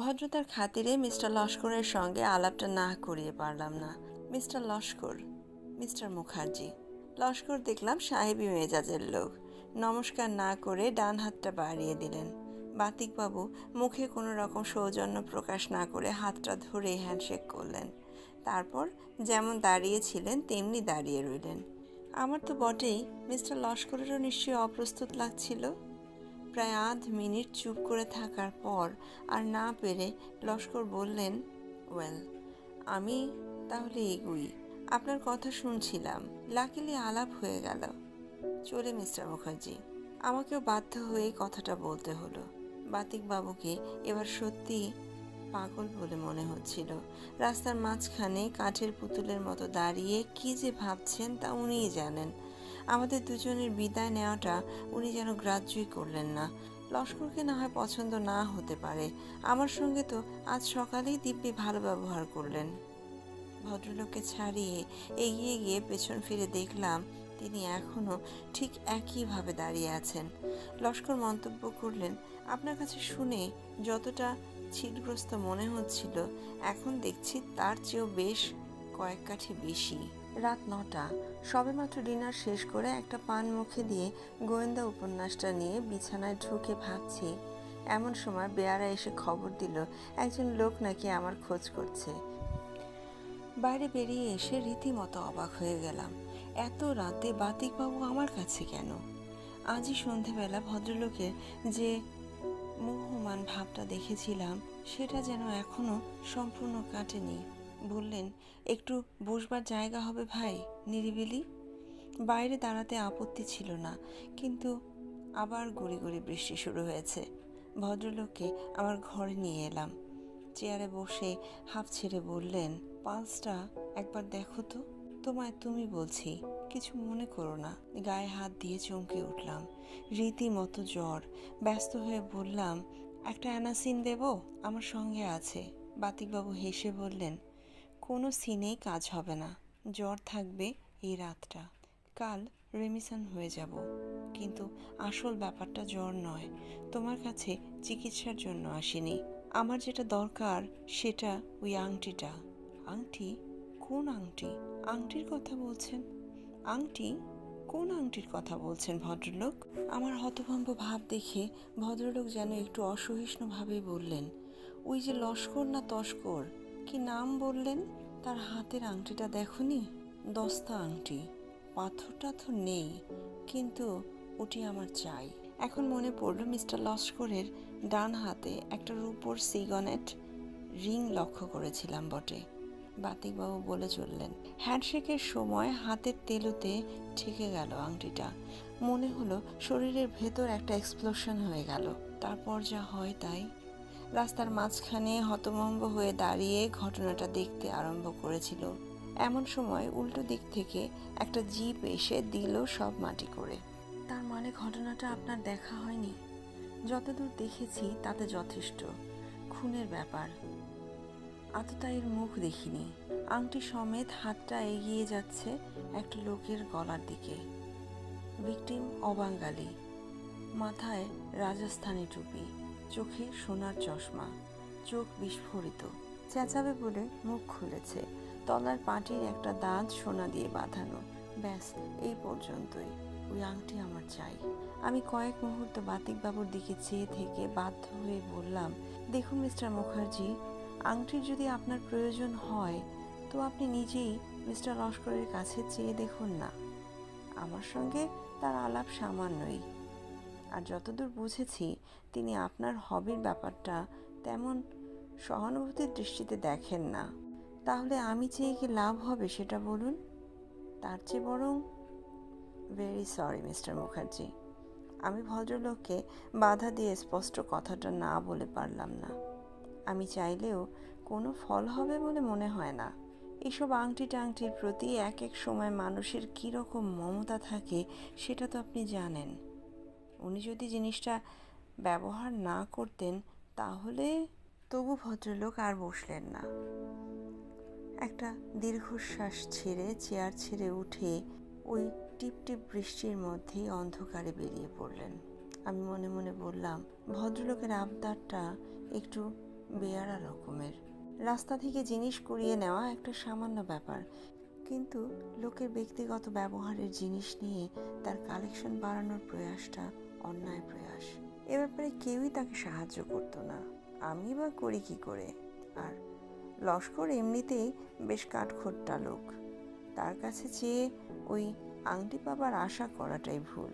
ভদ্রতার খাতিরে মিস্টার লস্করের সঙ্গে আলাপটা না করিয়ে পারলাম না। Mr Laskar, Mr Mukherjee. লস্কর দেখলাম সাহেবী মেজাজের লোক। নমস্কার না করে ডান হাতটা বাড়িয়ে দিলেন। বাতিকবাবু মুখে কোনো রকম সৌজন্য প্রকাশ না করে হাতটা ধরে হ্যান্ডশেক করলেন। তারপর যেমন দাঁড়িয়েছিলেন তেমনি দাঁড়িয়ে রইলেন। আমার তো বটেই, মিস্টার লস্করেরও নিশ্চয়ই অপ্রস্তুত লাগছিল। প্রায় আধ মিনিট চুপ করে থাকার পর আর না পেরে লস্কর বললেন, ওয়েল, আমি তাহলে এগুই। আপনার কথা শুনছিলাম, লাকিলি আলাপ হয়ে গেল। চলে মিস্টার মুখার্জি। আমাকেও বাধ্য হয়ে কথাটা বলতে হলো। বাতিকবাবুকে এবার সত্যি পাগল বলে মনে হচ্ছিল। রাস্তার মাঝখানে কাঠের পুতুলের মতো দাঁড়িয়ে কি যে ভাবছেন তা উনিই জানেন। আমাদের দুজনের বিদায় নেওয়াটা উনি যেন গ্রাহ্যই করলেন না। লস্করকে না হয় পছন্দ না হতে পারে, আমার সঙ্গে তো আজ সকালেই দিব্যি ভালো ব্যবহার করলেন। ভদ্রলোককে ছাড়িয়ে এগিয়ে গিয়ে পেছন ফিরে দেখলাম তিনি এখনো ঠিক একইভাবে দাঁড়িয়ে আছেন। লস্কর মন্তব্য করলেন, আপনার কাছে শুনে যতটা ছিটগ্রস্ত মনে হচ্ছিল, এখন দেখছি তার চেয়েও বেশ কয়েক কাঠি বেশি। রাত 9টা, সবেমাত্র ডিনার শেষ করে একটা পান মুখে দিয়ে গোয়েন্দা উপন্যাসটা নিয়ে বিছানায় ঢুকে ভাবছি, এমন সময় বেয়ারা এসে খবর দিল একজন লোক নাকি আমার খোঁজ করছে। বাইরে বেরিয়ে এসে রীতিমতো অবাক হয়ে গেলাম। এত রাতে বাতিকবাবু আমার কাছে কেন? আজই সন্ধেবেলা ভদ্রলোকের যে মোহমান ভাবটা দেখেছিলাম সেটা যেন এখনো সম্পূর্ণ কাটেনি। বললেন, একটু বসবার জায়গা হবে ভাই, নিরিবিলি? বাইরে দাঁড়াতে আপত্তি ছিল না, কিন্তু আবার গড়ি গড়ি বৃষ্টি শুরু হয়েছে। ভদ্রলোককে আমার ঘরে নিয়ে এলাম। চেয়ারে বসে হাঁফ ছেড়ে বললেন, পালসটা একবার দেখো তো। তোমায় তুমি বলছি, কিছু মনে করো না। গায়ে হাত দিয়ে চমকে উঠলাম। রীতিমতো জ্বর। ব্যস্ত হয়ে বললাম, একটা অ্যানাসিন দেব? আমার সঙ্গে আছে। বাতিকবাবু হেসে বললেন, কোনো সিনেই কাজ হবে না, জ্বর থাকবে এই রাতটা, কাল রেমিশন হয়ে যাব। কিন্তু আসল ব্যাপারটা জ্বর নয়, তোমার কাছে চিকিৎসার জন্য আসিনি। আমার যেটা দরকার সেটা ওই আংটিটা। আংটি? কোন আংটি? আংটির কথা বলছেন? আংটি? কোন আংটির কথা বলছেন ভদ্রলোক? আমার হতভম্ব ভাব দেখে ভদ্রলোক যেন একটু অসহিষ্ণুভাবেই বললেন, ওই যে লস্কর না তস্কর, কি নাম বললেন? তার হাতের আংটিটা দেখনি? দস্তা আংটি, পাথর টাথর নেই, কিন্তু ওটি আমার চাই। এখন মনে পড়ল মিস্টার লস্করের ডান হাতে একটা রূপোর সিগনেট রিং লক্ষ্য করেছিলাম বটে। বাতিকবাবু বলে চললেন, হ্যান্ডশেকের সময় হাতের তেলুতে ঠেকে গেল আংটিটা। মনে হলো শরীরের ভেতর একটা এক্সপ্লোশন হয়ে গেল। তারপর যা হয় তাই। রাস্তার মাঝখানে হতভম্ব হয়ে দাঁড়িয়ে ঘটনাটা দেখতে আরম্ভ করেছিল। এমন সময় উল্টো দিক থেকে একটা জিপ এসে দিল সব মাটি করে। তার মানে ঘটনাটা আপনার দেখা হয়নি? যতদূর দেখেছি তাতে যথেষ্ট। খুনের ব্যাপার। আততায়ীর মুখ দেখিনি। আংটি সমেত হাতটা এগিয়ে যাচ্ছে একটা লোকের গলার দিকে। ভিকটিম অবাঙালি, মাথায় রাজস্থানী টুপি, চোখে সোনার চশমা, চোখ বিস্ফোরিত। চেঁচাবে বলে মুখ খুলেছে। তলার পাটির একটা দাঁত সোনা দিয়ে বাঁধানো। ব্যাস, এই পর্যন্তই। ওই আংটি আমার চাই। আমি কয়েক মুহূর্ত বাতিকবাবুর দিকে চেয়ে থেকে বাধ্য হয়ে বললাম, দেখুন মিস্টার মুখার্জি, আংটির যদি আপনার প্রয়োজন হয় তো আপনি নিজেই মিস্টার লস্করের কাছে চেয়ে দেখুন না। আমার সঙ্গে তার আলাপ সামান্যই, আর যতদূর বুঝেছি তিনি আপনার হবির ব্যাপারটা তেমন সহানুভূতির দৃষ্টিতে দেখেন না। তাহলে আমি চেয়ে কি লাভ হবে সেটা বলুন? তার চেয়ে বরং... ভেরি সরি মিস্টার মুখার্জি, আমি ভদ্রলোককে বাধা দিয়ে স্পষ্ট কথাটা না বলে পারলাম না। আমি চাইলেও কোনো ফল হবে বলে মনে হয় না। এসব আংটি টাংটির প্রতি এক এক সময় মানুষের কীরকম মমতা থাকে সেটা তো আপনি জানেন। উনি যদি জিনিসটা ব্যবহার না করতেন তাহলে... তবু ভদ্রলোক আর বসলেন না। একটা দীর্ঘশ্বাস ছেড়ে চেয়ার ছেড়ে উঠে ওই টিপটিপ বৃষ্টির মধ্যেই অন্ধকারে বেরিয়ে পড়লেন। আমি মনে মনে বললাম, ভদ্রলোকের আবদারটা একটু বেয়ারা রকমের। রাস্তা থেকে জিনিস কুড়িয়ে নেওয়া একটা সামান্য ব্যাপার, কিন্তু লোকের ব্যক্তিগত ব্যবহারের জিনিস নিয়ে তার কালেকশন বাড়ানোর প্রয়াসটা অন্যায় প্রয়াস। এ ব্যাপারে কেউই তাকে সাহায্য করতো না, আমি বা করি কি করে? আর লস্কর এমনিতেই বেশ কাঠখোট্টা লোক, তার কাছে চেয়ে ওই আংটি পাবার আশা করাটাই ভুল।